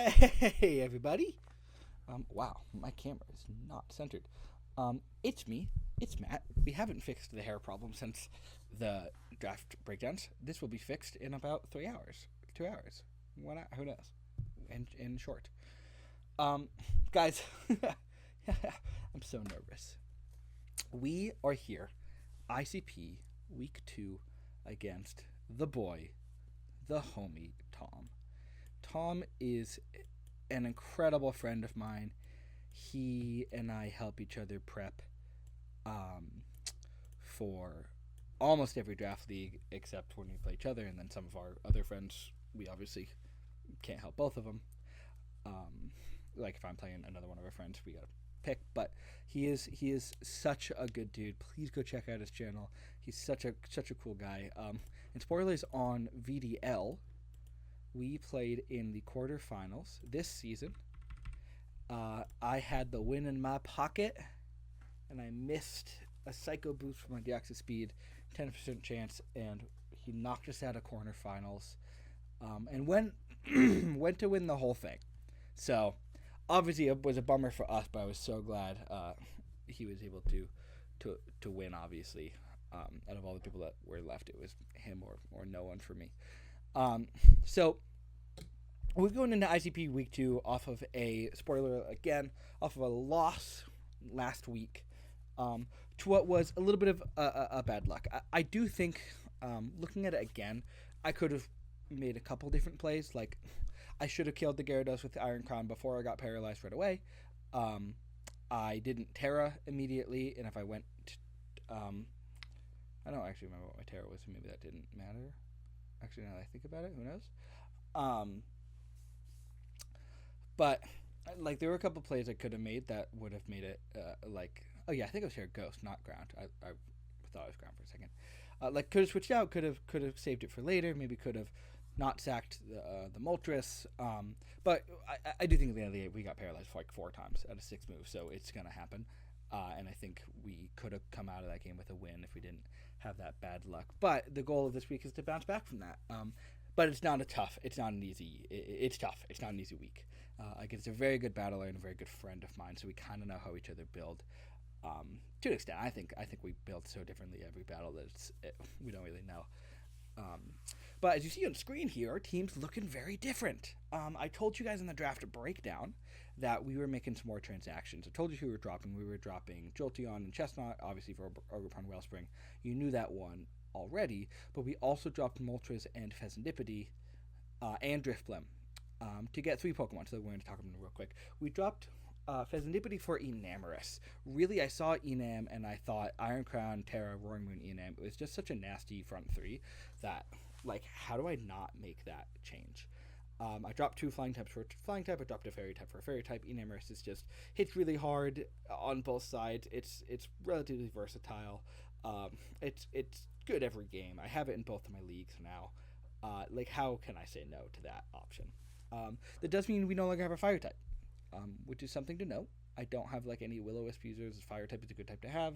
Hey, everybody. Wow, my camera is not centered. It's me. It's Matt. We haven't fixed the hair problem since the draft breakdowns. This will be fixed in about 3 hours, 2 hours. Who knows? In short. Um, Guys, I'm so nervous. We are here, ICP Week 2 against the boy, the homie, Tom. Tom is an incredible friend of mine. He and I help each other prep um, for almost every draft league except when we play each other, and then some of our other friends, we obviously can't help both of them. Um, like if I'm playing another one of our friends, we gotta pick. But he is such a good dude. Please go check out his channel. He's such a cool guy. And spoilers on VDL, we played in the quarterfinals this season. I had the win in my pocket, and I missed a psycho boost for my Deoxys speed, 10% chance, and he knocked us out of quarterfinals, and went to win the whole thing. So obviously it was a bummer for us, but I was so glad he was able to win. Obviously, out of all the people that were left, it was him or no one for me. So we're going into ICP Week 2 off of a spoiler again, off of a loss last week, to what was a little bit of a bad luck. I do think, looking at it again, I could have made a couple different plays. Like, I should have killed the Gyarados with the Iron Crown before I got paralyzed right away. I didn't Terra immediately, and if I went, I don't actually remember what my Terra was, so maybe that didn't matter. Actually, now that I think about it, who knows? But like there were a couple plays I could have made that would have made it oh yeah, I think it was here Ghost, not Ground. I thought it was Ground for a second. Like could have switched out, could have saved it for later. Maybe could have not sacked the Moltres. But I do think at the end of the day we got paralyzed for like 4 times out of 6 moves, so it's gonna happen. And I think we could have come out of that game with a win if we didn't have that bad luck. But the goal of this week is to bounce back from that. But it's not tough. It's not an easy. It's tough. It's not an easy week. It's a very good battler and a very good friend of mine, so we kind of know how each other build. To an extent, I think we build so differently every battle that we don't really know. But as you see on screen here, our team's looking very different. I told you guys in the draft breakdown that we were making some more transactions. I told you who we were dropping. We were dropping Jolteon and Chestnut, obviously for Ogerpon Wellspring. You knew that one already, but we also dropped Moltres and Pheasantipede and Drifblim to get 3 Pokemon, so we're going to talk about them real quick. We dropped Pheasantipede for Enamorous. Really, I saw Enam and I thought Iron Crown, Terra, Roaring Moon, Enam. It was just such a nasty front 3 that, like, how do I not make that change? I dropped 2 Flying types for a Flying type. I dropped a Fairy type for a Fairy type. Enamorous is just hits really hard on both sides. It's relatively versatile. It's good every game. I have it in both of my leagues now. Like, how can I say no to that option? That does mean we no longer have a Fire type, which is something to note. I don't have like any Will-O-Wisp users. Fire type is a good type to have,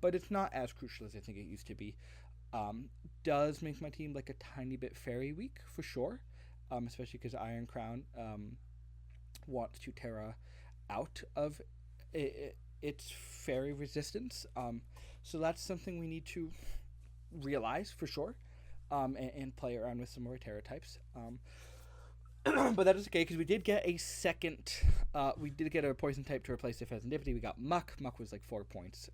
but it's not as crucial as I think it used to be. Does make my team like a tiny bit Fairy weak for sure, especially because Iron Crown wants to Terra out of its Fairy resistance. So that's something we need to realize for sure, and play around with some more Terra types. But that is okay because we did get a second. We did get a poison type to replace the Pheasantipede. We got Muck. Muck was like 4 points.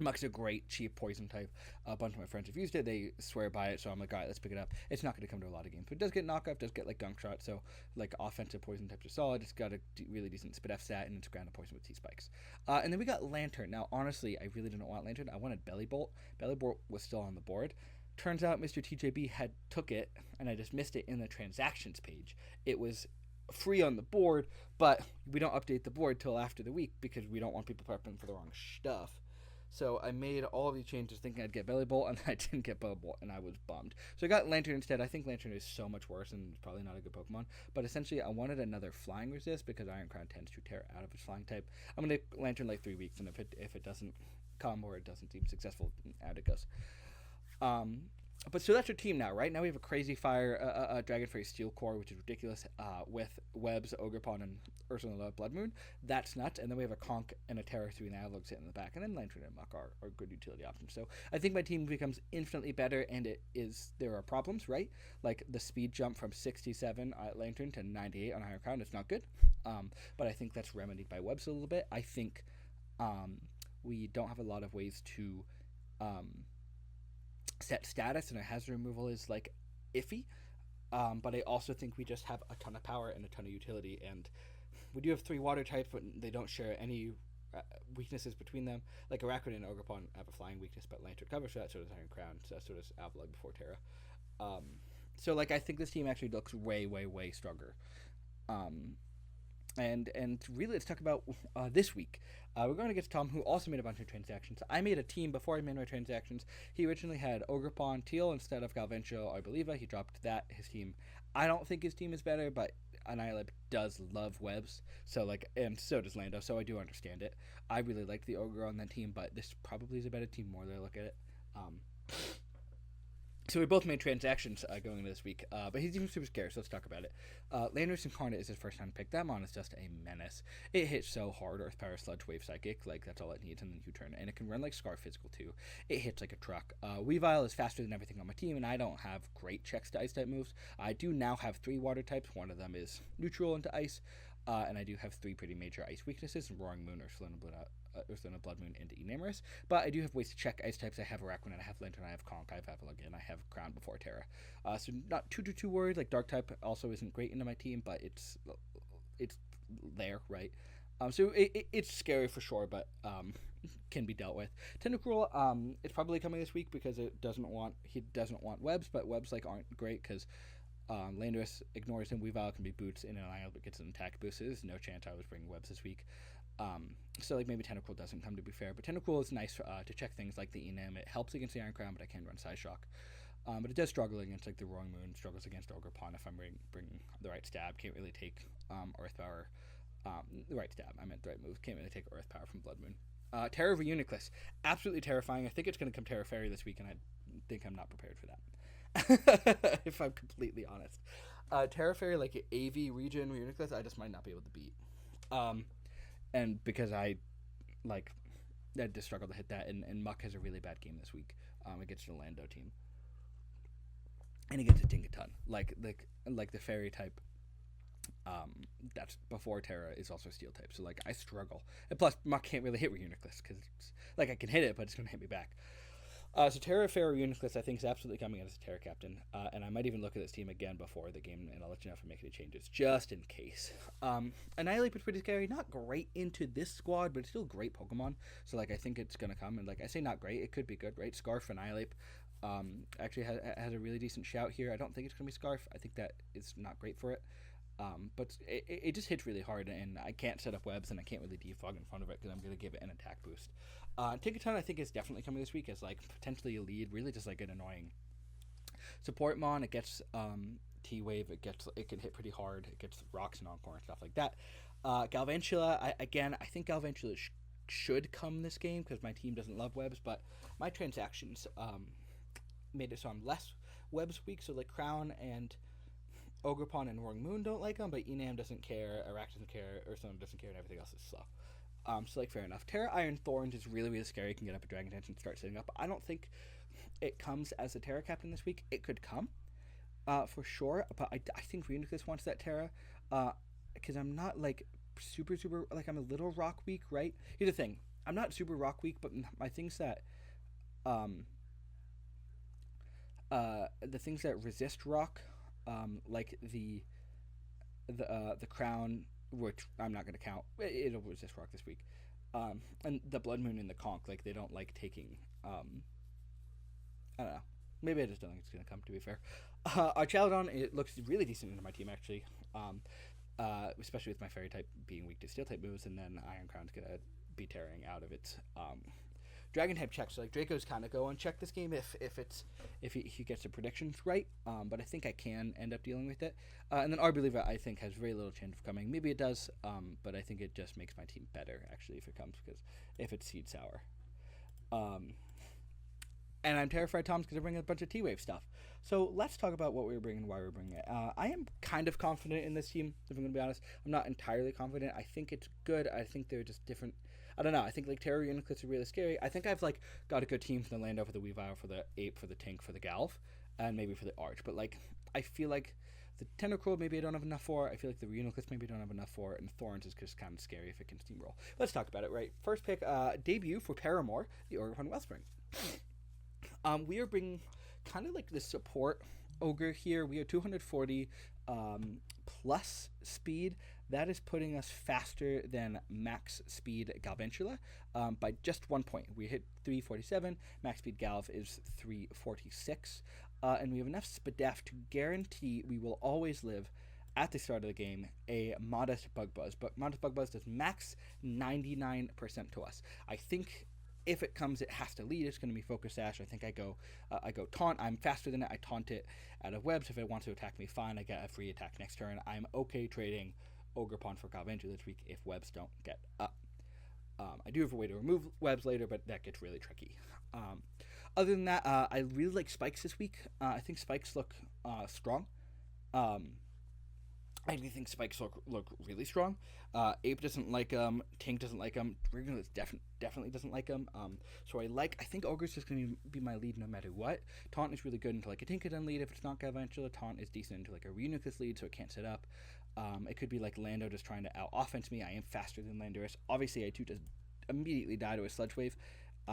Muck's a great cheap poison type. A bunch of my friends have used it. They swear by it, so I'm like, all right, let's pick it up. It's not going to come to a lot of games, but it does get knockup, does get like Gunk Shot, so like offensive poison types are solid. It's got a really decent Spit F stat, and it's grounded poison with T-Spikes. And then we got Lantern. Now, honestly, I really didn't want Lantern. I wanted Belly Bolt. Belly Bolt was still on the board. Turns out Mr. TJB had took it, and I just missed it in the transactions page. It was free on the board, but we don't update the board till after the week because we don't want people prepping for the wrong stuff. So I made all of these changes thinking I'd get Belly Bolt, and I didn't get Belly Bolt, and I was bummed. So I got Lantern instead. I think Lantern is so much worse and it's probably not a good Pokemon. But essentially, I wanted another Flying Resist because Iron Crown tends to tear out of its Flying type. I'm going to Lantern like 3 weeks, and if it doesn't come or it doesn't seem successful, out it goes. But so that's your team now, right? Now we have a crazy fire, Dragon Fairy Steel Core, which is ridiculous, with Webs, Ogrepon, and Ursula Blood Moon. That's nuts. And then we have a Conch and a Terra 3 Analog sitting in the back. And then Lantern and Muck are good utility options. So I think my team becomes infinitely better, and there are problems, right? Like the speed jump from 67 at Lantern to 98 on Iron Crown is not good. But I think that's remedied by Webs a little bit. I think we don't have a lot of ways to set status, and our hazard removal is like iffy. But I also think we just have a ton of power and a ton of utility, and we do have 3 water types, but they don't share any weaknesses between them. Like Araquanid and Ogrepon have a flying weakness, but Lantern covers that, so does Iron Crown, so does Avalugg before Terra. So like I think this team actually looks way, way, way stronger. And really, let's talk about this week. We're going to get to Tom, who also made a bunch of transactions. I made a team before I made my transactions. He originally had Ogrepon Teal instead of Galvantula or Believer. He dropped that. His team, I don't think his team is better, but Annihilate does love Webs, so like, and so does Lando, so I do understand it. I really like the Ogre on that team, but this probably is a better team more that I look at it. So we both made transactions going into this week, but he's even super scarce, so let's talk about it. Landorus Incarnate is his first time pick. That mon is just a menace. It hits so hard, Earth Power, Sludge Wave, Psychic, like that's all it needs, and then U-turn, and it can run like Scar Physical too. It hits like a truck. Weavile is faster than everything on my team, and I don't have great checks to Ice-type moves. I do now have 3 water types. One of them is neutral into Ice, and I do have 3 pretty major Ice weaknesses, Roaring Moon, Ursula Blood Moon, into Enamorous. But I do have ways to check Ice types. I have Araquanid, I have Lantern, I have Conch, I have Avalugg, and I have Crown before Terra. So not too worried. Like Dark type also isn't great into my team, but it's there, right? So it's scary for sure, but can be dealt with. Tentacruel, it's probably coming this week because he doesn't want Webs, but Webs like aren't great because Landorus ignores him. Weavile can be boots in an aisle but gets an attack boost. So there's no chance I was bringing Webs this week. So like maybe Tentacruel doesn't come, to be fair, but Tentacruel is nice to check things like the Enam. It helps against the Iron Crown, but I can run Side Shock. But it does struggle against like the Roaring Moon, struggles against Ogrepon if I'm bringing the right stab. Can't really take Earth Power. The right stab, I meant the right move. Can't really take Earth Power from Blood Moon. Terra of Uniclus, absolutely terrifying. I think it's going to come Terra Fairy this week, and I think I'm not prepared for that. If I'm completely honest. Terra Fairy, like AV region Uniclus, I just might not be able to beat. And because I just struggle to hit that, and Muck has a really bad game this week against the Lando team. And he gets a Dingaton. Like the fairy type that's before Terra is also steel type. So like I struggle. And plus Muck can't really hit Reuniclus because like I can hit it, but it's gonna hit me back. So Terra Fairy Uniclus I think is absolutely coming as a Terra captain, and I might even look at this team again before the game, and I'll let you know if I make any changes, just in case. Annihilate is pretty scary, not great into this squad, but it's still a great Pokemon, so like I think it's gonna come, and like I say not great, it could be good, right? Scarf Annihilate actually has a really decent shout here. I don't think it's gonna be Scarf, I think that is not great for it. But it just hits really hard, and I can't set up webs, and I can't really defog in front of it because I'm going to give it an attack boost. Tinkaton I think is definitely coming this week as like potentially a lead, really just like an annoying support mon. It gets T-Wave, it can hit pretty hard, it gets rocks and encore and stuff like that. Galvantula, I think Galvantula should come this game because my team doesn't love webs, but my transactions made it so I'm less webs weak, so like Crown and Ogrepon and Roaring Moon don't like them, but Enam doesn't care, Arax doesn't care, Ursula doesn't care, and everything else is slow. So like fair enough. Terra Iron Thorns is really, really scary. You can get up a Dragon Dance and start setting up. I don't think it comes as a Terra captain this week. It could come, for sure, but I think Reuniclus wants that Terra, because I'm not like super, like I'm a little rock weak, right? Here's the thing. I'm not super rock weak, but my things that, the things that resist rock, like the Crown, which I'm not going to count, it'll resist rock this week, and the Blood Moon and the Conch, like they don't like taking, I don't know, maybe I just don't think it's going to come, to be fair. Our Chaladon, it looks really decent into my team actually, especially with my fairy type being weak to steel type moves, and then Iron Crown's going to be tearing out of its Dragon type checks. So like Draco's kind of go uncheck this game if he gets the predictions right. But I think I can end up dealing with it. And then Arbeliever I think has very little chance of coming. Maybe it does, but I think it just makes my team better actually if it comes, because if it's Seed Sour. And I'm terrified Tom's going to bring a bunch of T-Wave stuff. So let's talk about what we were bringing and why we are bringing it. I am kind of confident in this team, if I'm going to be honest. I'm not entirely confident. I think it's good. I think they're just different. I don't know. I think like Terror Uniclits are really scary. I think I've like got a good team for the Lando, for the Weavile, for the Ape, for the Tink, for the Galv, and maybe for the Arch. But like I feel like the Tentacruel maybe I don't have enough for. I feel like the Reuniclus maybe I don't have enough for. And Thorns is just kind of scary if it can steamroll. Let's talk about it, right? First pick, debut for Paramore, the Orgrimmar Wellspring. We are bringing kind of like the support ogre here. We are 240 plus speed. That is putting us faster than max speed Galvantula by just 1 point. We hit 347. Max speed Galv is 346. And we have enough Spadef to guarantee we will always live at the start of the game a modest Bug Buzz. But modest Bug Buzz does max 99% to us. I think if it comes, it has to lead. It's going to be Focus Sash. I think I go Taunt. I'm faster than it. I taunt it out of webs. If it wants to attack me, fine. I get a free attack next turn. I'm okay trading Ogre Pawn for Galvantula this week if webs don't get up. I do have a way to remove webs later, but that gets really tricky. Other than that, I really like Spikes this week. I think Spikes look strong. I do think Spikes look really strong. Ape doesn't like them. Tink doesn't like them. Regulus definitely doesn't like them. So I think Ogre's just going to be my lead no matter what. Taunt is really good into like a Tinkaton lead. If it's not Galvantula, Taunt is decent into like a Reuniclus lead, so it can't set up. It could be like Lando just trying to out-offense me. I am faster than Landorus. Obviously, I do just immediately die to a Sludge Wave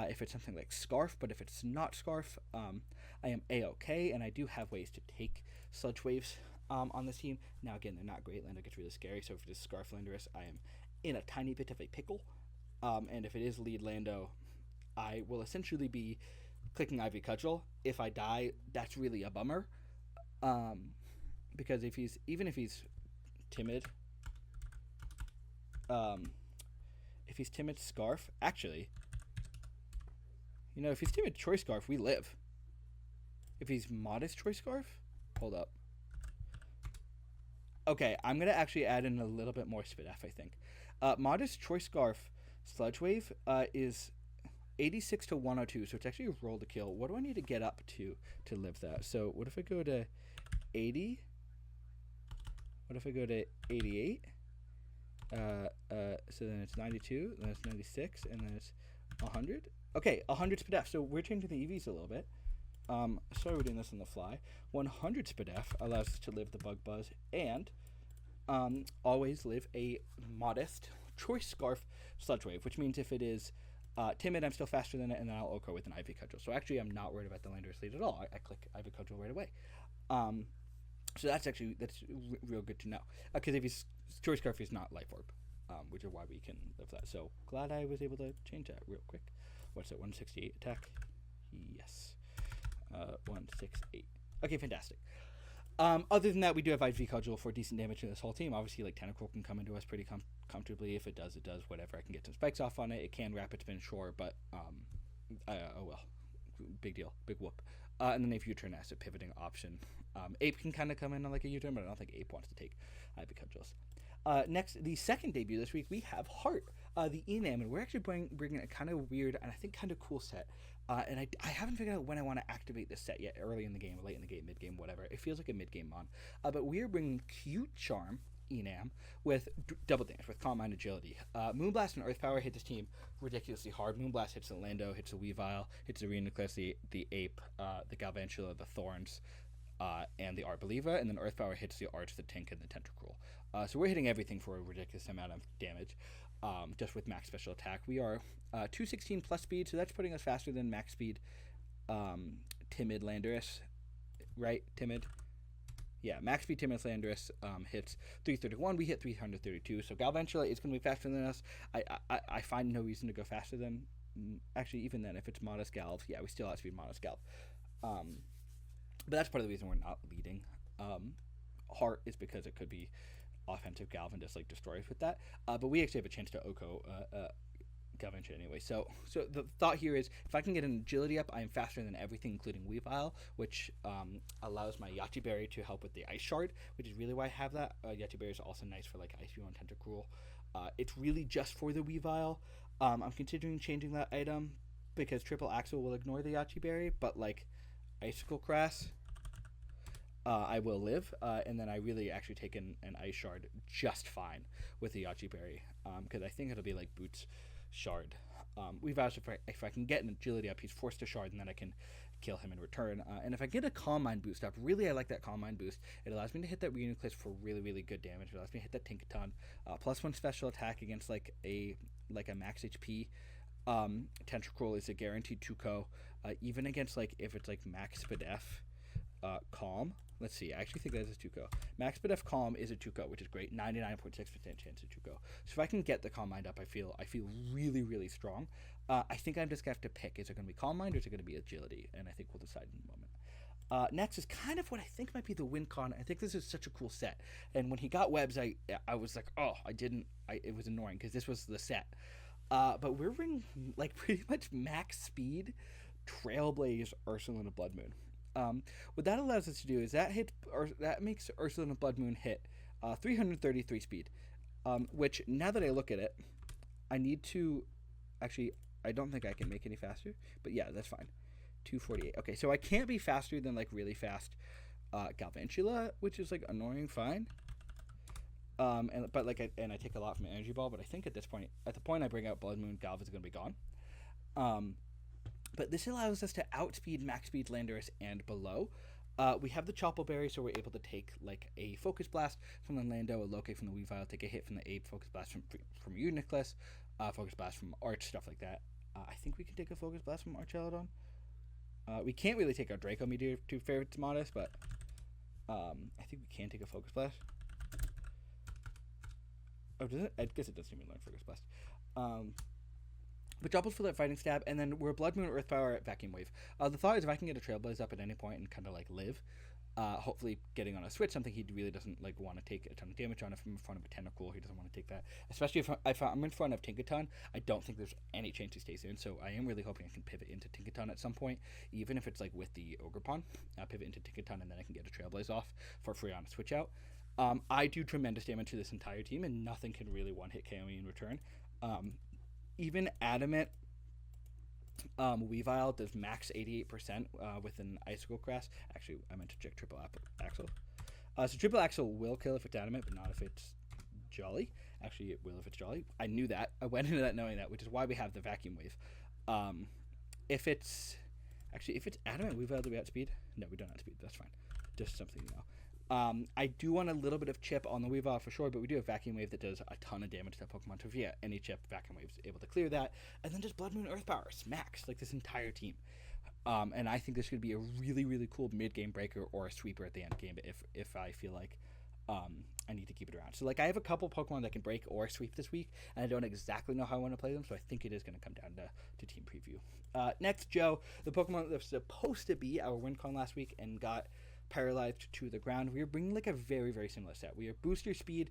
if it's something like Scarf, but if it's not Scarf, I am A-okay, and I do have ways to take Sludge Waves on this team. Now, again, they're not great. Lando gets really scary, so if it is Scarf Landorus, I am in a tiny bit of a pickle. And if it is lead Lando, I will essentially be clicking Ivy Cudgel. If I die, that's really a bummer. Because if he's timid, Scarf, actually, if he's timid Choice Scarf, we live. If he's modest Choice Scarf, hold up. Okay, I'm going to actually add in a little bit more Spadef, I think. Modest Choice Scarf Sludge Wave is 86 to 102, so it's actually a roll to kill. What do I need to get up to live that? So what if I go to 80? What if I go to 88? So then it's 92, then it's 96, and then it's 100. Okay, 100 Spadef. So we're changing the EVs a little bit. Sorry we're doing this on the fly. 100 Spadef allows us to live the Bug Buzz and always live a modest Choice Scarf Sludge Wave, which means if it is timid, I'm still faster than it, and then I'll OHKO with an Ivy Cudgel. So actually, I'm not worried about the Landorus lead at all. I click Ivy Cudgel right away. So that's real good to know. Because if he's Choice Scarf, he's not Life Orb, which is why we can live that. So glad I was able to change that real quick. What's it? 168 attack? Yes. 168. Okay, fantastic. Other than that, we do have IV Cudgel for decent damage to this whole team. Obviously, like Tentacruel can come into us pretty comfortably. If it does, it does. Whatever. I can get some spikes off on it. It can rapid spin, sure, but oh well. Big deal. Big whoop. And then if U-turn as a pivoting option. Ape can kind of come in on like a U-turn, but I don't think Ape wants to take IV Cudgels. Next, the second debut this week, we have Heart, the Enam, and we're actually bringing a kind of weird and I think kind of cool set. And I haven't figured out when I want to activate this set yet, early in the game, late in the game, mid-game, whatever. It feels like a mid-game mon. But we're bringing Cute Charm Enam with double damage, with Calm Mind Agility. Moonblast and Earth Power hit this team ridiculously hard. Moonblast hits the Lando, hits the Weavile, hits the Reuniclus, the Ape, the Galvantula, the Thorns, and the Arboliva, and then Earth Power hits the Arch, the Tink, and the Tentacruel. So we're hitting everything for a ridiculous amount of damage. Just with max special attack. We are 216 plus speed, so that's putting us faster than max speed Timid Landorus, right? Timid? Yeah, max speed Timid Landorus hits 331. We hit 332, so Galvantula is going to be faster than us. I find no reason to go faster than, actually, even then, if it's Modest Galv, yeah, we still outspeed Modest Galv. But that's part of the reason we're not leading. Heart is because it could be offensive Galv and just like destroy us with that. But we actually have a chance to OHKO Galvantula anyway. So the thought here is if I can get an agility up, I am faster than everything, including Weavile, which allows my Yachi Berry to help with the Ice Shard, which is really why I have that. Yachi Berry is also nice for like Ice View and Tentacruel. It's really just for the Weavile. I'm considering changing that item. because Triple Axle will ignore the Yachi Berry, but like Icicle Grass, I will live, and then I really actually take an Ice Shard just fine with the Yachi Berry, because I think it'll be like Boots Shard. We've asked if I can get an agility up, he's forced to shard, and then I can kill him in return. And if I get a Calm Mind boost up, really I like that Calm Mind boost. It allows me to hit that Reuniclus for really, really good damage. It allows me to hit that Tinkaton. +1 special attack against like a max HP. Tentacruel is a guaranteed 2-co. Even against like if it's like Max Spadef Calm. Let's see, I actually think that is a 2-co. Max Spadef Calm is a 2-co, which is great. 99.6% chance of 2-co. So if I can get the Calm Mind up, I feel really, really strong. I think I'm just going to have to pick. Is it going to be Calm Mind or is it going to be Agility? And I think we'll decide in a moment. Next is kind of what I think might be the win con. I think this is such a cool set. And when he got webs, I was like, oh, it was annoying because this was the set. But we're running like pretty much max speed Trailblaze Ursulina Blood Moon. What that allows us to do is that makes Ursulina Blood Moon hit 333 speed, which now that I look at it, I need to actually, I don't think I can make any faster, but yeah, that's fine. 248. Okay, so I can't be faster than like really fast Galvantula, which is like annoying. Fine. I take a lot from an Energy Ball, but I think at the point I bring out Blood Moon, Galva is going to be gone. But this allows us to outspeed max speed Landorus and below. We have the Chople Berry, so we're able to take like a Focus Blast from the Lando, a Loke from the Weavile, take a hit from the Ape, Focus Blast from Uniclus, Focus Blast from Arch, stuff like that. I think we can take a Focus Blast from Archelodon. We can't really take our Draco Meteor to fair it's modest, but I think we can take a Focus Blast. Oh, does it? I guess it doesn't even learn Focus Blast. But Dropples for that Fighting Stab, and then we're Blood Moon, Earth Power, Vacuum Wave. The thought is if I can get a Trailblaze up at any point and kind of like live, hopefully getting on a switch, something he really doesn't like want to take a ton of damage on. If I'm in front of a Tentacool, he doesn't want to take that. Especially if I'm in front of Tinkaton, I don't think there's any chance he stays in. So I am really hoping I can pivot into Tinkaton at some point, even if it's like with the Ogerpon. Pivot into Tinkaton, and then I can get a Trailblaze off for free on a switch out. I do tremendous damage to this entire team, and nothing can really one-hit KO me in return. Even Adamant Weavile does max 88% with an Icicle Grass. Actually, I meant to check Triple Axle. So Triple Axle will kill if it's Adamant, but not if it's Jolly. Actually, it will if it's Jolly. I knew that. I went into that knowing that, which is why we have the Vacuum Wave. If it's Adamant Weavile, do we outspeed? No, we don't outspeed. That's fine. Just something you know. I do want a little bit of chip on the Weavile for sure, but we do have Vacuum Wave that does a ton of damage to that Pokemon. So if yeah, any chip, Vacuum Wave's able to clear that. And then just Blood Moon Earth Power, smacks, like this entire team. And I think this could be a really, really cool mid-game breaker or a sweeper at the end game if I feel like I need to keep it around. So like I have a couple Pokemon that can break or sweep this week, and I don't exactly know how I want to play them, so I think it is going to come down to team preview. Next, Joe, the Pokemon that was supposed to be our win con last week and got paralyzed to the ground. We are bringing like a very, very similar set. We are booster speed.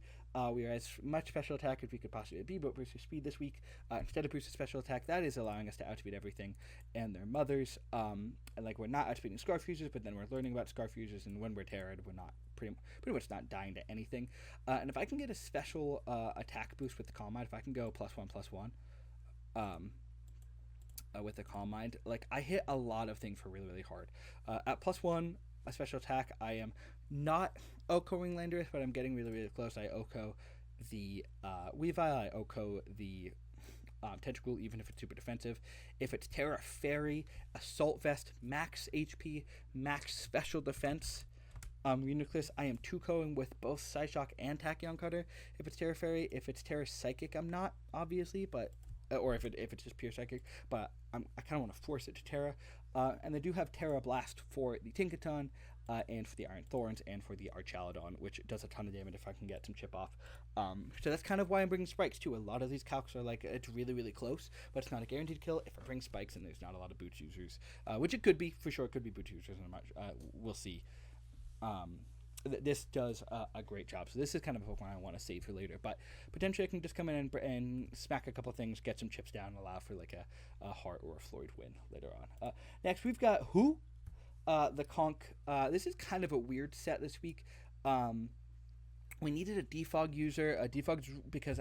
We are as much special attack as we could possibly be, but booster speed this week instead of booster special attack, that is allowing us to outspeed everything and their mothers. And like we're not outspeeding Scarf Users, but then we're learning about Scarf Users, and when we're Terra'd, we're not pretty much not dying to anything. And if I can get a special attack boost with the Calm Mind, if I can go +1/+1 with the Calm Mind, like I hit a lot of things for really, really hard. At +1 a special attack, I am not OHKOing Landorus, but I'm getting really, really close. I OHKO the Weavile, I OHKO the Tentacruel, even if it's super defensive. If it's Terra Fairy, Assault Vest, max HP, max special defense. Uniclus, I am 2-coing with both Psyshock and Tachyon Cutter. If it's Terra Fairy, if it's Terra Psychic, I'm not, obviously, but or if it's just pure Psychic, but I kind of want to force it to Terra. And they do have Terra Blast for the Tinkaton, and for the Iron Thorns, and for the Archaludon, which does a ton of damage if I can get some chip off. So that's kind of why I'm bringing Spikes too. A lot of these calcs are like, it's really, really close, but it's not a guaranteed kill. If I bring Spikes and there's not a lot of Boots users, which it could be, for sure it could be Boots users, and we'll see. This does a great job. So this is kind of a Pokemon I want to save for later, but potentially I can just come in and smack a couple of things, get some chips down, and allow for like a Heart or a Floyd win later on. Next, we've got the Conch. This is kind of a weird set this week. We needed a defog user, because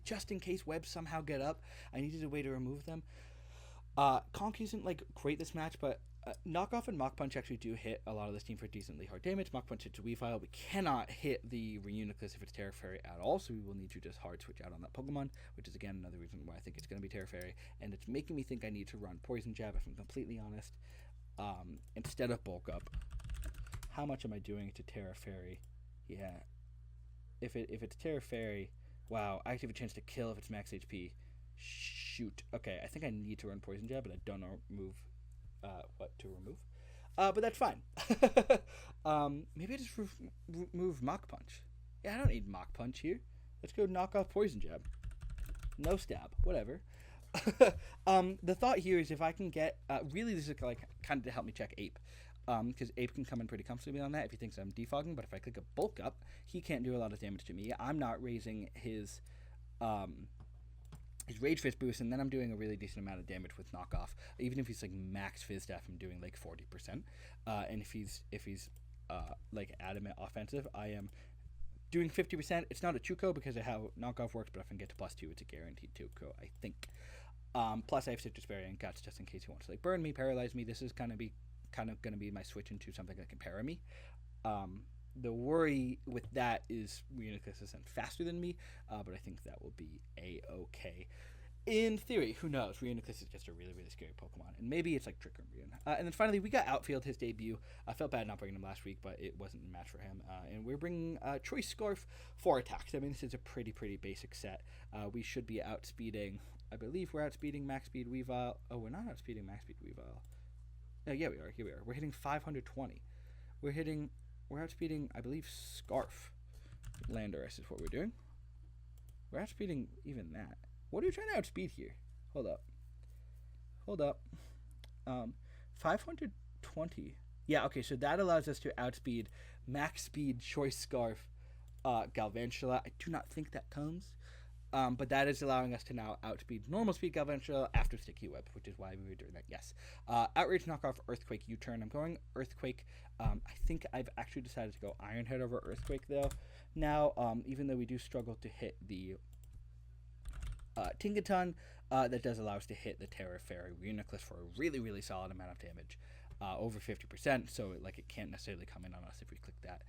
just in case webs somehow get up, I needed a way to remove them. Conk isn't like great this match, but Knockoff and Mach Punch actually do hit a lot of this team for decently hard damage. Mach Punch hits a Weavile. We cannot hit the Reuniclus if it's Terra Fairy at all, so we will need to just hard switch out on that Pokemon, which is again another reason why I think it's going to be Terra Fairy, and it's making me think I need to run Poison Jab if I'm completely honest, instead of Bulk Up. How much am I doing to Terra Fairy? Yeah, if it's Terra Fairy, wow, I actually have a chance to kill if it's max HP. Shoot. Okay, I think I need to run Poison Jab, but I don't know what to remove. But that's fine. Maybe I just remove Mach Punch. Yeah, I don't need Mach Punch here. Let's go knock off Poison Jab. No stab. Whatever. The thought here is if I can get... really, this is like kind of to help me check Ape. Because Ape can come in pretty comfortably on that if he thinks I'm defogging. But if I click a Bulk Up, he can't do a lot of damage to me. I'm not raising his Rage Fist boost, and then I'm doing a really decent amount of damage with Knockoff. Even if he's like max Fizz Staff, I'm doing like 40%. And if he's like adamant offensive, I am doing 50%. It's not a Chuko because of how Knockoff works, but if I can get to +2, it's a guaranteed Chuko, I think. Plus I have Citrus Berry and Guts just in case he wants to like burn me, paralyze me. This is kind of going to be my switch into something that can para me. The worry with that is Reuniclus is faster than me, but I think that will be A-okay. In theory, who knows? Reuniclus is just a really, really scary Pokemon, and maybe it's like Trick Room Reun. And then finally, we got Outfield, his debut. I felt bad not bringing him last week, but it wasn't a match for him. And we're bringing Choice Scarf for attacks. I mean, this is a pretty basic set. We should be outspeeding, I believe we're outspeeding Max Speed Weavile. Oh, we're not outspeeding Max Speed Weavile. Oh, yeah, we are. Here we are. We're hitting 520. We're outspeeding, I believe, Scarf. Landorus is what we're doing. We're outspeeding even that. What are you trying to outspeed here? Hold up. 520. Yeah, okay, so that allows us to outspeed Max Speed Choice Scarf Galvantula. I do not think that comes. But that is allowing us to now outspeed normal speed Galvantula after Sticky Web, which is why we were doing that, yes. Outrage, Knockoff, Earthquake, U-Turn. I'm going Earthquake. I think I've actually decided to go Iron Head over Earthquake, though. Now, even though we do struggle to hit the Tinkaton, that does allow us to hit the Terra Fairy Reuniclus for a really, really solid amount of damage, over 50%, so it can't necessarily come in on us if we click that.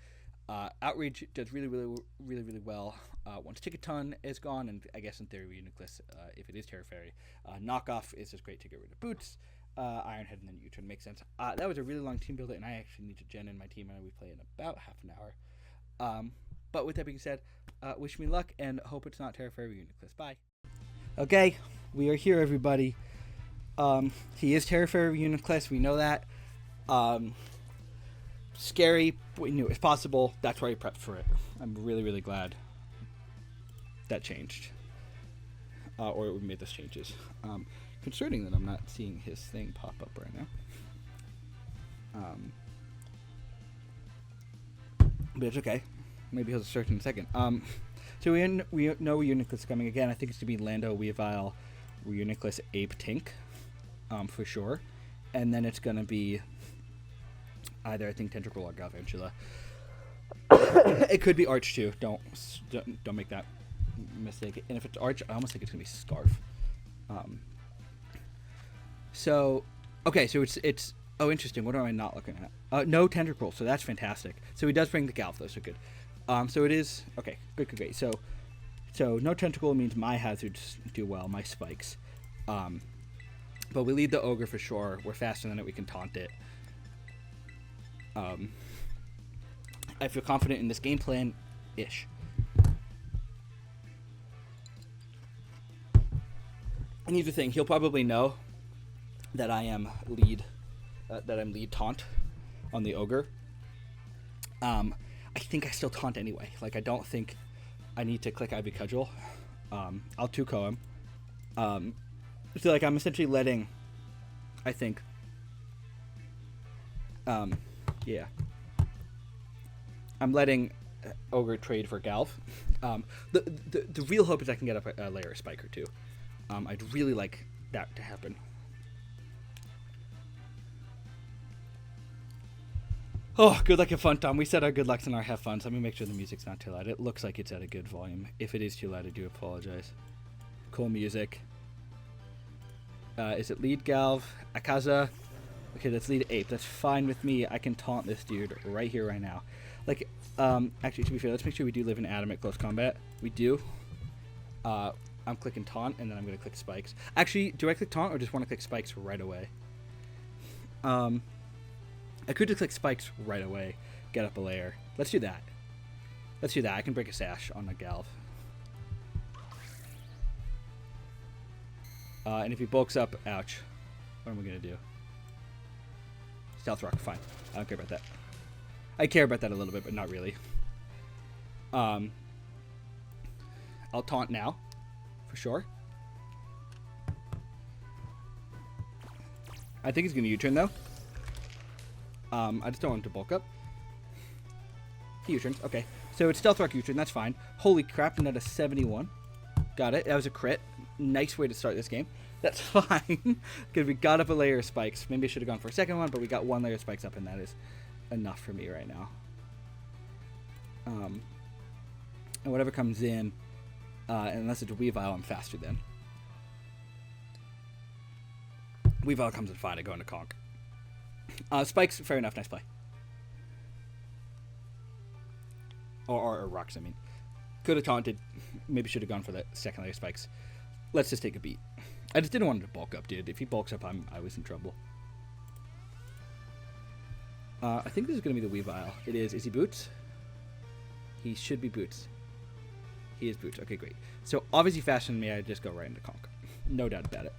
Outrage does really well once Tinkaton is gone, and I guess in theory Reuniclus, if it is Terra Fairy. Knockoff is just great to get rid of Boots, Iron Head, and then U-Turn makes sense. That was a really long team builder, and I actually need to gen in my team, and we play in about half an hour. But with that being said, wish me luck, and hope it's not Terra Fairy Reuniclus. Bye. Okay, we are here, everybody. He is Terra Fairy Reuniclus, we know that. Scary, but we knew it was possible. That's why we prepped for it. I'm really glad that changed. Or we made those changes. Concerning that I'm not seeing his thing pop up right now. But it's okay. Maybe he'll search in a second. So we know Reuniclus is coming again. I think it's to be Lando, Weavile, Reuniclus, Ape, Tink. For sure. And then it's going to be either, I think, Tentacle or Galvantula. It could be Arch too. Don't make that mistake. And if it's Arch, I almost think it's gonna be Scarf. So it's oh, interesting. What am I not looking at? No Tentacle, so that's fantastic. So he does bring the Galv though, so good. So it is okay. Great. So no Tentacle means my hazards do well, my spikes. But we lead the Ogre for sure. We're faster than it. We can taunt it. I feel confident in this game plan, ish. And here's the thing: he'll probably know that I am lead taunt on the Ogre. I think I still taunt anyway. Like, I don't think I need to click Ivy Cudgel. I'll 2-ko him. So like I'm essentially letting, I think. Yeah. I'm letting Ogre trade for Galv. The real hope is I can get up a layer of Spike or two. I'd really like that to happen. Oh, good luck and fun, Tom. We said our good lucks and our have fun, so let me make sure the music's not too loud. It looks like it's at a good volume. If it is too loud, I do apologize. Cool music. Is it lead Galv? Akaza? Okay, that's lead Ape. That's fine with me. I can taunt this dude right here, right now. Like, actually, to be fair, let's make sure we do live in Adam at close combat. We do. I'm clicking taunt, and then I'm going to click spikes. Actually, do I click taunt or just want to click spikes right away? I could just click spikes right away, get up a layer. Let's do that. Let's do that. I can break a sash on a Galv. And if he bulks up, ouch. What am I going to do? Stealth Rock, fine. I don't care about that. I care about that a little bit, but not really. I'll taunt now, for sure. I think he's going to U-turn, though. I just don't want him to bulk up. He U-turns, okay. So it's Stealth Rock U-turn, that's fine. Holy crap, and at a 71. Got it, that was a crit. Nice way to start this game. That's fine, because we got up a layer of spikes. Maybe I should have gone for a second one, but we got one layer of spikes up, and that is enough for me right now. And whatever comes in, unless it's a Weavile, I'm faster than. Weavile comes in fine, I go into Conk. Spikes, fair enough, nice play. Or rocks, I mean. Could have taunted, maybe should have gone for that second layer of spikes. Let's just take a beat. I just didn't want him to bulk up, dude. If he bulks up, I was in trouble. I think this is going to be the Weavile. It is. Is he Boots? He should be Boots. He is Boots. Okay, great. So, obviously faster than me, I just go right into Conk. No doubt about it.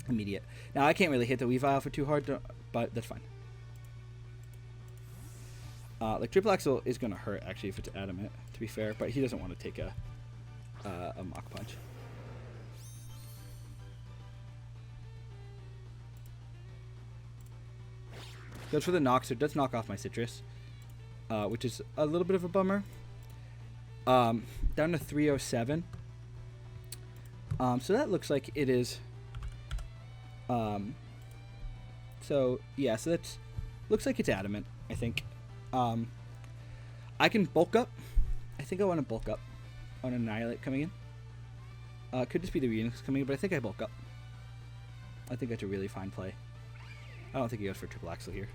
Immediate. Now, I can't really hit the Weavile for too hard, but that's fine. Like, Triple Axel is going to hurt, actually, if it's adamant, to be fair. But he doesn't want to take a Mach Punch. Goes for the knock, so it does knock off my citrus, which is a little bit of a bummer. Down to 307. So that looks like it is. So yeah, so that looks like it's adamant, I think. I can bulk up. I think I want to bulk up on Annihilate coming in. Could just be the Renix coming in, but I think I bulk up. I think that's a really fine play. I don't think he goes for Triple Axel here.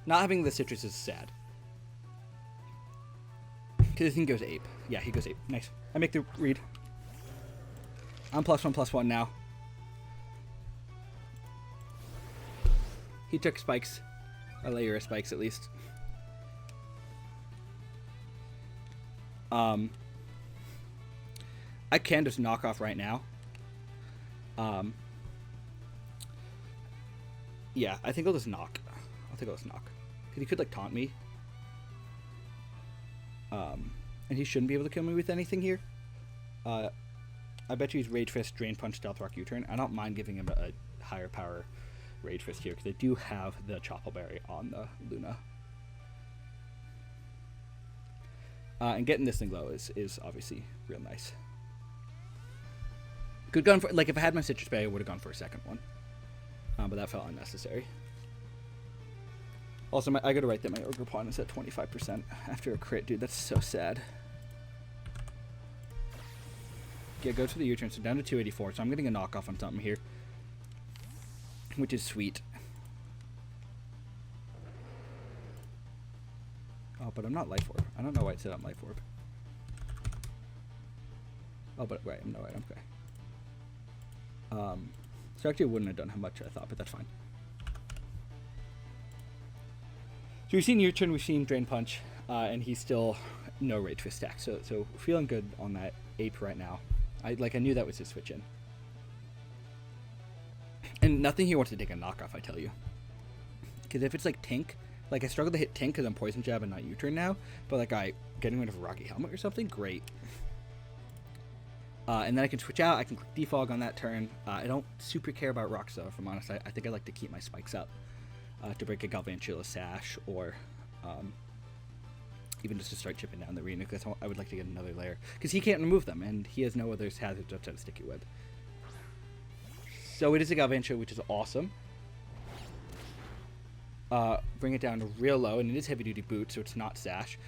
Not having the citrus is sad. Because I think he goes Ape. Yeah, he goes Ape. Nice. I make the read. I'm +1/+1 now. He took spikes. A layer of spikes at least. I can just knock off right now. Yeah, I think I'll just knock. Because he could, like, taunt me. And he shouldn't be able to kill me with anything here. I bet you he's Rage Fist, Drain Punch, Stealth Rock, U-turn. I don't mind giving him a higher power Rage Fist here, because I do have the Choppleberry on the Luna. And getting this thing low is obviously real nice. Could gone for, like, if I had my Citrus Berry, I would have gone for a second one. But that felt unnecessary. Also, I gotta write that my Ogre Pawn is at 25% after a crit. Dude, that's so sad. Yeah, go to the U-turn, so down to 284. So I'm getting a knockoff on something here, which is sweet. Oh, but I'm not Life Orb. I don't know why it said I'm Life Orb. Oh, but right, I'm not right. Okay. So actually, I wouldn't have done how much I thought, but that's fine. So we've seen U-turn, we've seen Drain Punch, and he's still no Rage Fist stack. So feeling good on that Ape right now. I knew that was his switch in. And nothing here wants to take a knockoff, I tell you. Because if it's like Tink, like I struggle to hit Tink because I'm Poison Jab and not U-turn now, but like getting rid of a Rocky Helmet or something, great. And then I can switch out, I can click Defog on that turn. I don't super care about rocks though, if I'm honest. I think I like to keep my spikes up to break a Galvantula Sash, or even just to start chipping down the arena, because I would like to get another layer. Because he can't remove them, and he has no other hazards outside of Sticky Web. So it is a Galvantula, which is awesome. Bring it down to real low, and it is heavy duty boot, so it's not Sash.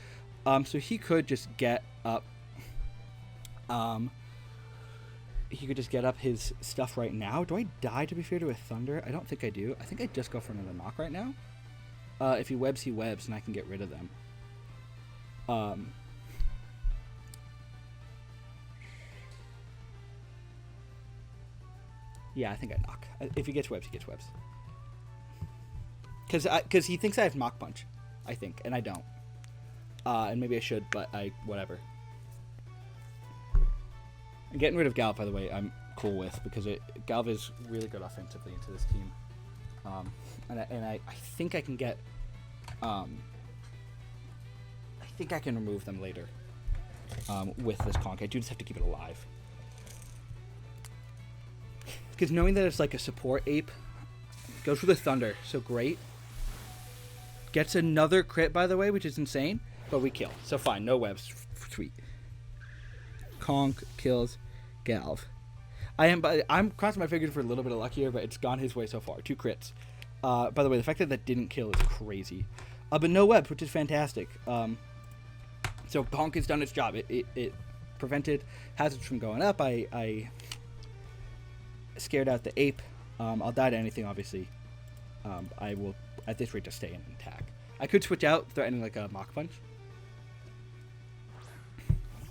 So he could just get up. he could just get up his stuff right now. Do I die, to be fair, to a Thunder? I don't think I do. I think I just go for another knock right now. If he webs, and I can get rid of them. Yeah, I think I knock. If he gets webs, he gets webs. Because he thinks I have Mach Punch, I think, and I don't. And maybe I should, but whatever. And getting rid of Galv, by the way, I'm cool with, because Galv is really good offensively into this team. And I think I can get... I think I can remove them later with this conk. I do just have to keep it alive. Because knowing that it's like a support ape, goes for the Thunder, so great. Gets another crit, by the way, which is insane, but we kill. So fine, no webs. Sweet. Conk kills Galv. I'm crossing my fingers for a little bit of luck here, but it's gone his way so far. 2 crits. By the way, the fact that that didn't kill is crazy. But no webs, which is fantastic. So Conk has done its job. It prevented hazards from going up. I scared out the ape. I'll die to anything, obviously. I will, at this rate, just stay in and attack. I could switch out, threatening like a Mach Punch.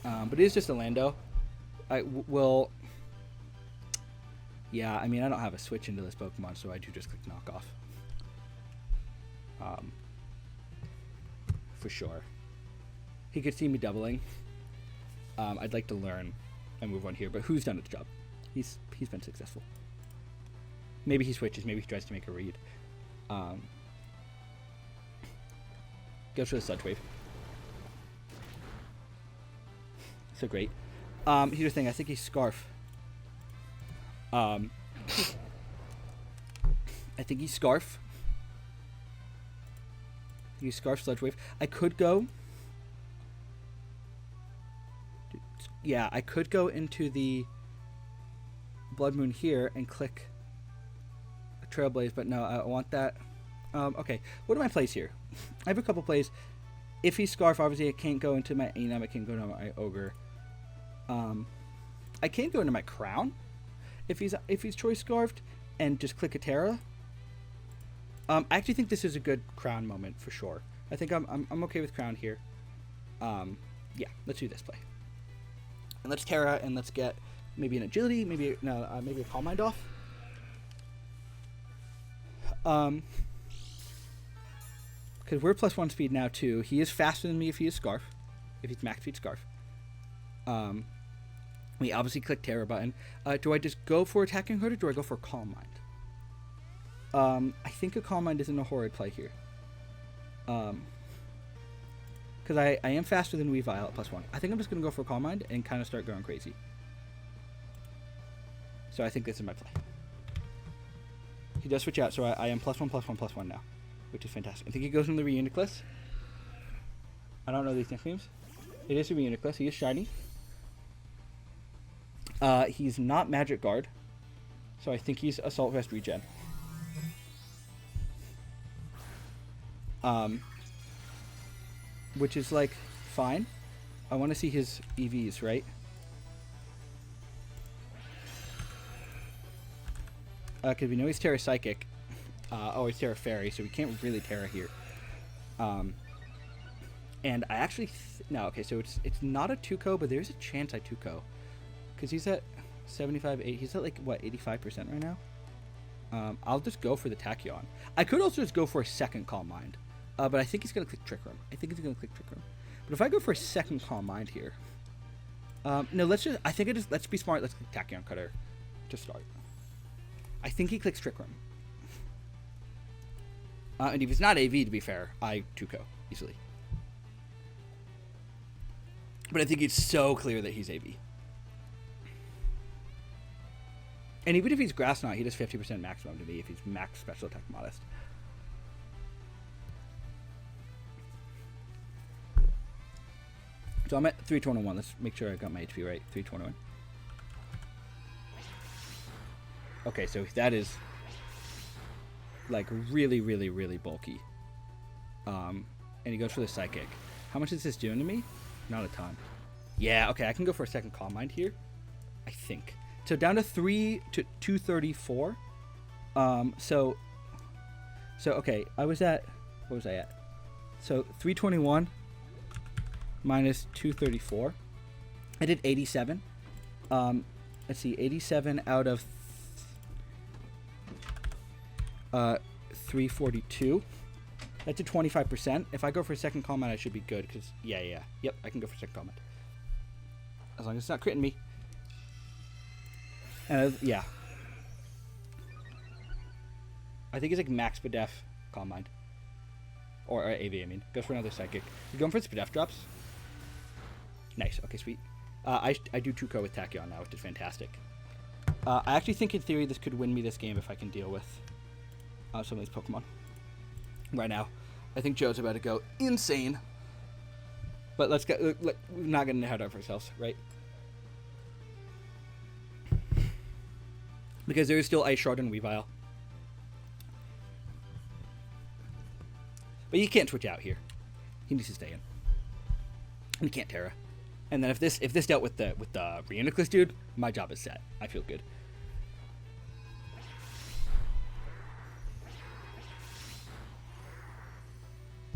But it is just a Lando. I will... Yeah, I mean, I don't have a switch into this Pokemon, so I do just click knockoff. For sure. He could see me doubling. I'd like to learn and move on here, but who's done its job? He's been successful. Maybe he switches, maybe he tries to make a read. Goes for the Sludge Wave. So great. Here's the thing, I think he's Scarf. I think he's Scarf. He's Scarf, Sludge Wave. I could go... Yeah, I could go into the Blood Moon here and click a Trailblaze, but no, I want that. Okay, what are my plays here? I have a couple plays. If he's Scarf, obviously I can't go into my Enum, I can't go into my Ogre. I can't go into my Crown if he's Choice Scarfed and just click a Terra. I actually think this is a good Crown moment for sure. I think I'm okay with Crown here. Yeah, let's do this play. And let's Terra and let's get maybe an Agility, maybe a Calm Mind off. Because we're +1 speed now too. He is faster than me if he is Scarf, if he's max speed Scarf. We obviously click Terra button. Do I just go for Attacking Hood or do I go for Calm Mind? I think a Calm Mind isn't a horrid play here. Because I am faster than Weavile at +1. I think I'm just going to go for Calm Mind and kind of start going crazy. So I think this is my play. He does switch out, so I am +1/+1/+1 now, which is fantastic. I think he goes in the Reuniclus. I don't know these nicknames. It is a Reuniclus. He is shiny. He's not Magic Guard, so I think he's Assault Vest Regen. Which is like fine. I want to see his EVs, right? Because we know he's Terra Psychic. Oh, he's Terra Fairy, so we can't really Terra here. And I actually... no, okay, so it's not a 2-ko, but there's a chance I 2-ko. Because he's at 75, he's at like, what, 85% right now? I'll just go for the Tachyon. I could also just go for a second Calm Mind. But I think he's going to click Trick Room. But if I go for a second Calm Mind here... no, let's be smart. Let's click Tachyon Cutter to start. I think he clicks Trick Room. And if he's not AV, to be fair, I 2-ko easily. But I think it's so clear that he's AV. And even if he's Grass Knot, he does 50% maximum to me if he's max Special Attack Modest. So I'm at 321. Let's make sure I got my HP right. 321. Okay, so that is like really, really, really bulky. And he goes for the Psychic. How much is this doing to me? Not a ton. Yeah, okay, I can go for a second Calm Mind here. I think. So down to 3 to 234. So okay, I was at, what was I at? So 321 minus 234. I did 87. Let's see, 87 out of 342. That's a 25%. If I go for a second comment, I should be good because yep, I can go for a second comment as long as it's not critting me. And yeah, I think it's like max Spadef, Calm Mind, or AV. I mean, goes for another psychic. You going for Spadef drops? Nice. Okay, sweet. I do Tuco with Tachyon now, which is fantastic. I actually think in theory this could win me this game if I can deal with some of these Pokemon. Right now, I think Joe's about to go insane. But let's get, we're not getting ahead of ourselves, right? Because there is still Ice Shard and Weavile. But you can't switch out here. He needs to stay in. And you can't Terra. And then if this dealt with the Reuniclus dude, my job is set. I feel good.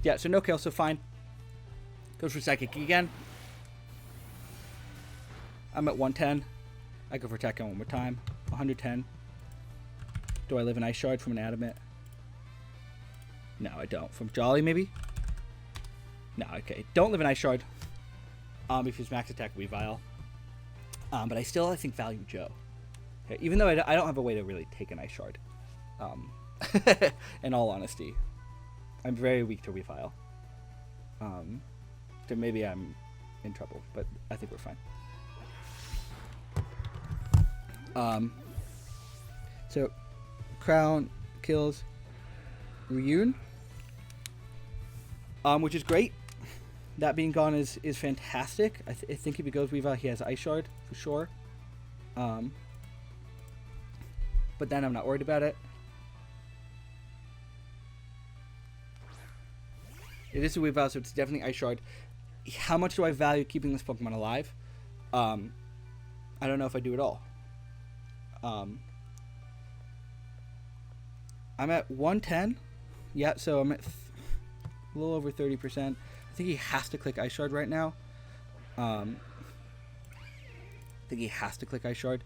Yeah, so no kill, so fine. Goes for Psychic again. I'm at 110. I go for Tachyon one more time. 110. Do I live an Ice Shard from an Adamant? No, I don't. From Jolly, maybe? No, okay. Don't live an Ice Shard. If he's max attack Weavile. But I think value Joe. Okay, even though I don't have a way to really take an Ice Shard. In all honesty. I'm very weak to Weavile. So maybe I'm in trouble, but I think we're fine. So Crown kills Ryun, which is great. That being gone is fantastic. I think if he goes Weavile, he has Ice Shard for sure. But then I'm not worried about it. It is a Weavile, so it's definitely Ice Shard. How much do I value keeping this Pokemon alive? I don't know if I do at all. I'm at 110. Yeah, so I'm at a little over 30%. I think he has to click Ice Shard right now. I think he has to click Ice Shard.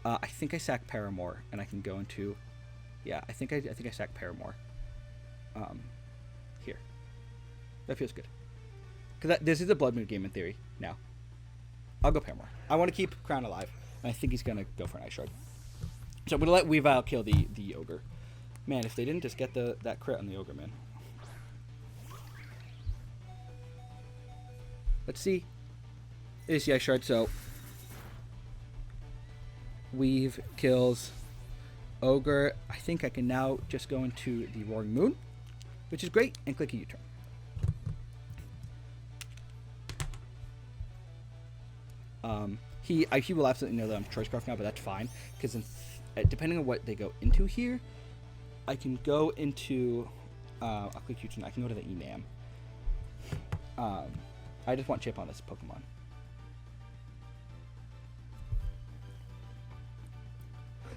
I think I sack Paramore, and I can go into... Yeah, I think I sack Paramore. Here. That feels good. Because this is a Blood Moon game in theory now. I'll go Paramore. I want to keep Crown alive, and I think he's going to go for an Ice Shard. So I'm going to let Weavile kill the Ogre. Man, if they didn't just get that crit on the Ogre, man. Let's see. It is the Ice Shard, so... Weave kills Ogre. I think I can now just go into the Roaring Moon, which is great, and click a U-turn. He will absolutely know that I'm Choice Scarf now, but that's fine, because depending on what they go into here, I can go into, I'll click U-turn, I can go to the Enam. I just want Chip on this Pokemon.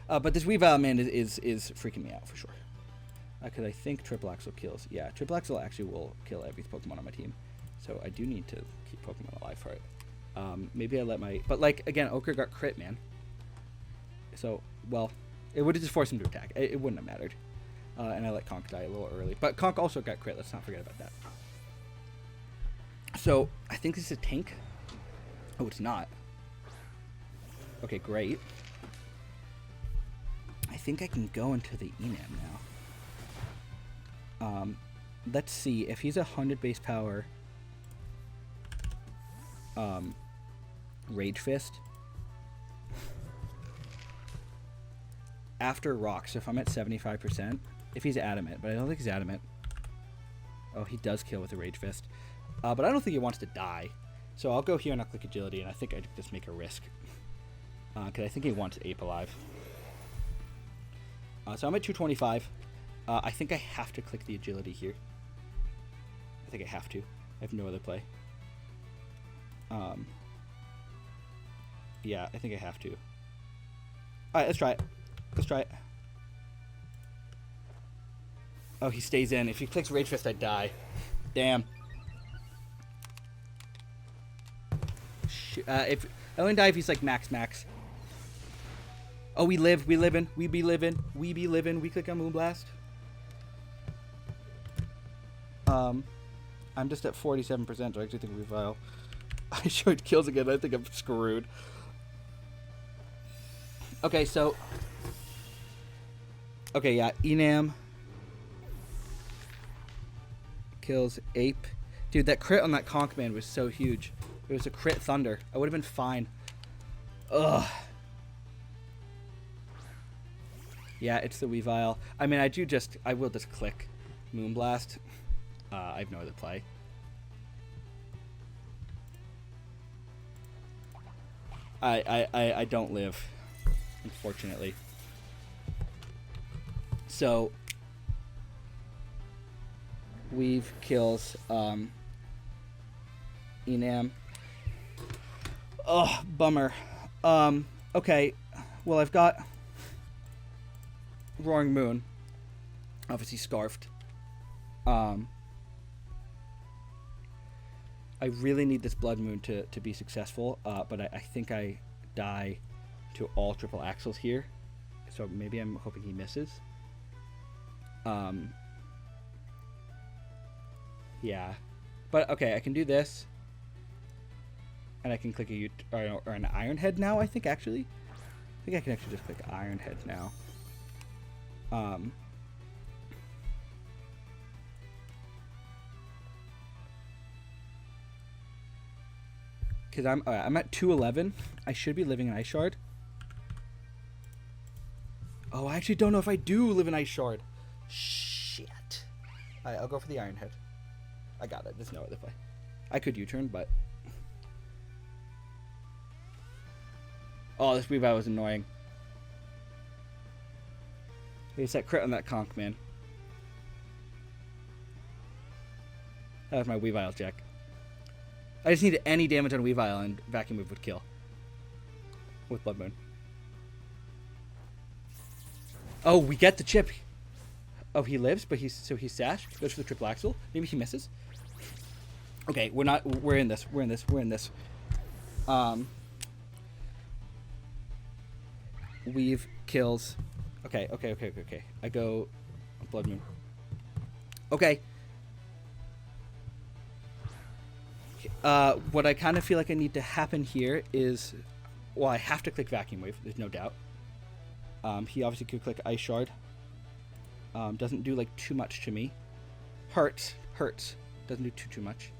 But this Weavile, man, is freaking me out for sure. Because I think Triple Axle kills. Yeah, Triple Axle actually will kill every Pokemon on my team. So I do need to keep Pokemon alive for it. Maybe I let my... But, like, again, Ochre got crit, man. So, well, it would have just forced him to attack. It wouldn't have mattered. And I let Conk die a little early. But Conk also got crit. Let's not forget about that. So, I think this is a tank. Oh, it's not. Okay, great. I think I can go into the Enam now. Let's see. If he's 100 base power... Rage Fist. After Rocks, if I'm at 75%, if he's Adamant, but I don't think he's Adamant. Oh, he does kill with a Rage Fist. But I don't think he wants to die. So I'll go here and I'll click Agility, and I think I just make a risk. Because I think he wants Ape alive. So I'm at 225. I think I have to click the Agility here. I think I have to. I have no other play. Yeah, I think I have to. All right, let's try it. Let's try it. Oh, he stays in. If he clicks Rage Fist, I die. Damn. If I only die if he's like max. Oh, we live. We livin'. We be livin'. We be livin'. We click on Moonblast. I'm just at 47%. I actually think Weavile. I showed kills again. I think I'm screwed. Okay, so. Okay, yeah. Enam kills Ape. Dude, that crit on that Conk Man was so huge. It was a crit Thunder. I would have been fine. Ugh. Yeah, it's the Weavile. I mean, I will just click Moonblast. I have no other play. I don't live, unfortunately. So Weave kills Enam. Oh, bummer. Okay. Well, I've got Roaring Moon. Obviously scarfed. I really need this Blood Moon to be successful, but I think I die to all triple axles here. So maybe I'm hoping he misses. Yeah. But okay, I can do this. And I can click or an Iron Head now, I think, actually. I think I can actually just click Iron Head now. Because I'm at 211. I should be living in Ice Shard. Oh, I actually don't know if I do live in Ice Shard. Shit. Alright, I'll go for the Iron Head. I got it. There's no other play. I could U-turn, but... Oh, this Weavile was annoying. It's that crit on that Conk, man. That was my Weavile check. I just needed any damage on Weavile and Vacuum Move would kill. With Blood Moon. Oh, we get the chip. Oh, he lives, but he's sashed. Goes for the triple axle. Maybe he misses. Okay, we're in this. Weave kills. Okay. I go Blood Moon. Okay. What I kind of feel like I need to happen here is, well, I have to click Vacuum Wave. There's no doubt. He obviously could click Ice Shard. Doesn't do like too much to me. Hurts. Doesn't do too much.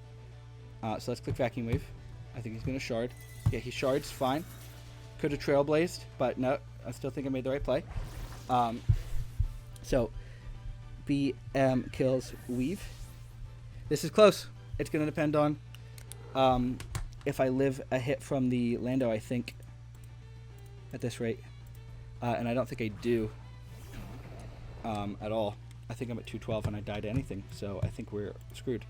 So let's click Vacuum Wave. I think he's gonna shard. Yeah, he shards. Fine. Could have Trailblazed, but no. I still think I made the right play. So BM kills Weave. This is close. It's gonna depend on if I live a hit from the Lando, I think, at this rate. And I don't think I do at all. I think I'm at 212 and I die to anything, so I think we're screwed.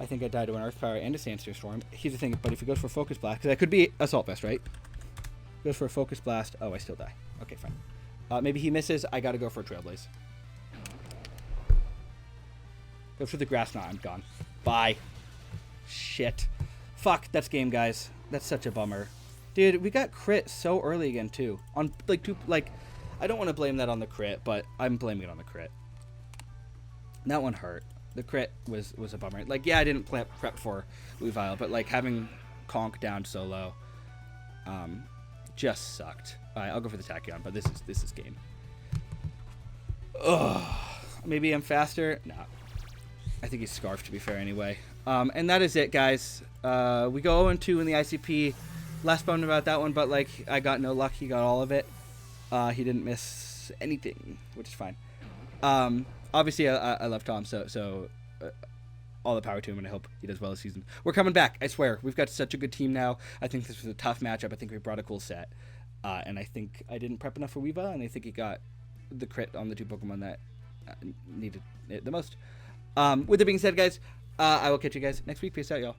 I think I die to an Earth Power and a Sandstorm Storm. Here's the thing, but if he goes for Focus Blast, because that could be Assault Vest, right? Goes for a Focus Blast. Oh, I still die. Okay, fine. Maybe he misses. I gotta go for a Trailblaze. Go for the Grass Knot. I'm gone. Bye. Shit. Fuck, that's game, guys. That's such a bummer. Dude, we got crit so early again, too. On, like, I don't want to blame that on the crit, but I'm blaming it on the crit. That one hurt. The crit was a bummer. Like, yeah, I didn't prep for Weavile, but, like, having Conk down so low just sucked. Alright, I'll go for the Tachyon, but this is game. Ugh. Maybe I'm faster? Nah. I think he's Scarf, to be fair, anyway. And that is it, guys. We go 0-2 in the ICP. Less bummed about that one, but, like, I got no luck. He got all of it. He didn't miss anything, which is fine. Obviously, I love Tom, so all the power to him, and I hope he does well this season. We're coming back, I swear. We've got such a good team now. I think this was a tough matchup. I think we brought a cool set. And I think I didn't prep enough for Weavile, and I think he got the crit on the two Pokemon that needed it the most. With that being said, guys, I will catch you guys next week. Peace out, y'all.